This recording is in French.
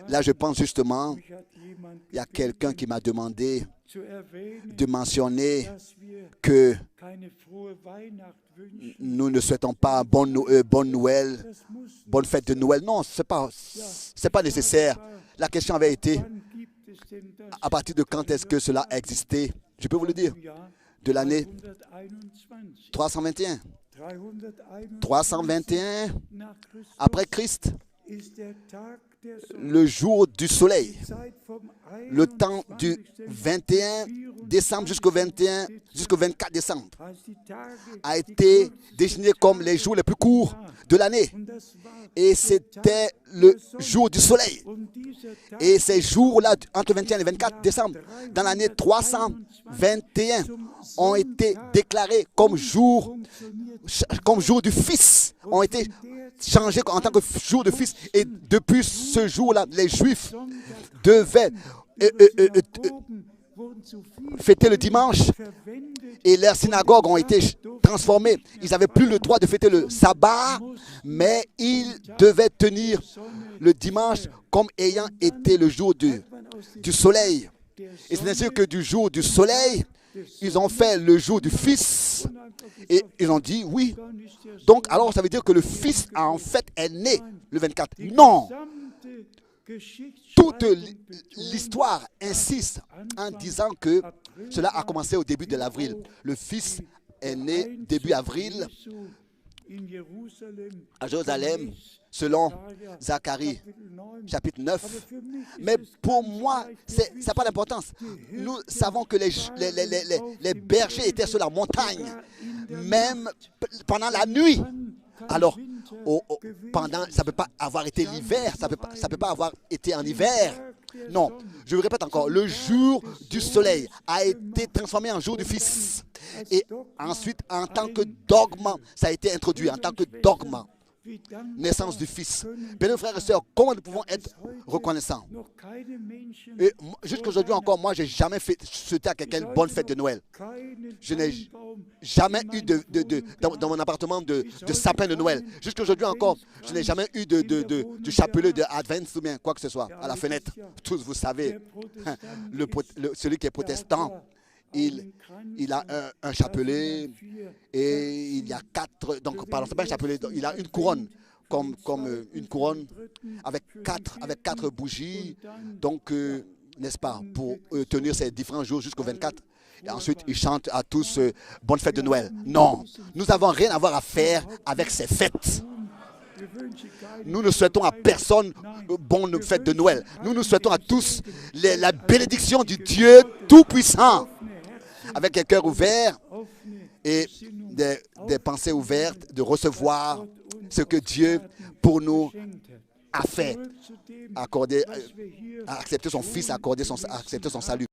Là, je pense justement, il y a quelqu'un qui m'a demandé de mentionner que nous ne souhaitons pas bonne Noël, bonne fête de Noël. Non, c'est pas nécessaire. La question avait été, à partir de quand est-ce que cela a existé? Je peux vous le dire, de l'année 321. 321 après Christ, le jour du soleil, le temps du 21 décembre jusqu'au 24 décembre a été désigné comme les jours les plus courts de l'année. Et c'était le jour du soleil. Et ces jours-là, entre 21 et 24 décembre, dans l'année 321, ont été déclarés comme jour du Fils, ont été changés en tant que jour de Fils. Et depuis ce jour-là, les Juifs devaient fêter le dimanche et leurs synagogues ont été transformées. Ils n'avaient plus le droit de fêter le sabbat, mais ils devaient tenir le dimanche comme ayant été le jour du soleil. Et c'est ainsi que du jour du soleil, ils ont fait le jour du Fils et ils ont dit oui. Donc alors ça veut dire que le Fils en fait est né le 24. Non! Toute l'histoire insiste en disant que cela a commencé au début de l'avril. Le Fils est né début avril à Jérusalem, selon Zacharie, chapitre 9. Mais pour moi, ça n'a pas d'importance. Nous savons que les bergers étaient sur la montagne, même pendant la nuit. Alors, ça ne peut pas avoir été l'hiver, ça peut pas avoir été en hiver. Non, je vous répète encore, le jour du soleil a été transformé en jour du Fils. Et ensuite, en tant que dogme, ça a été introduit en tant que dogme. Naissance du Fils. Bien, frères et sœurs, comment nous pouvons être reconnaissants? Et jusqu'aujourd'hui encore, moi, je n'ai jamais souhaité à quelqu'un une bonne fête de Noël. Je n'ai jamais eu dans mon appartement de sapin de Noël. Jusqu'aujourd'hui encore, je n'ai jamais eu de chapelet de Advent ou bien quoi que ce soit à la fenêtre. Tous, vous savez, celui qui est protestant, il a un chapelet et il y a 4, donc pardon, c'est pas un chapelet, il a une couronne, comme une couronne avec quatre bougies, donc n'est-ce pas, pour tenir ces différents jours jusqu'au 24. Et ensuite, il chante à tous bonne fête de Noël. Non, nous n'avons rien à voir à faire avec ces fêtes. Nous ne souhaitons à personne bonne fête de Noël. Nous souhaitons à tous la bénédiction du Dieu Tout-Puissant, avec un cœur ouvert et des pensées ouvertes, de recevoir ce que Dieu pour nous a fait, a accepté son Fils, a accepté son salut.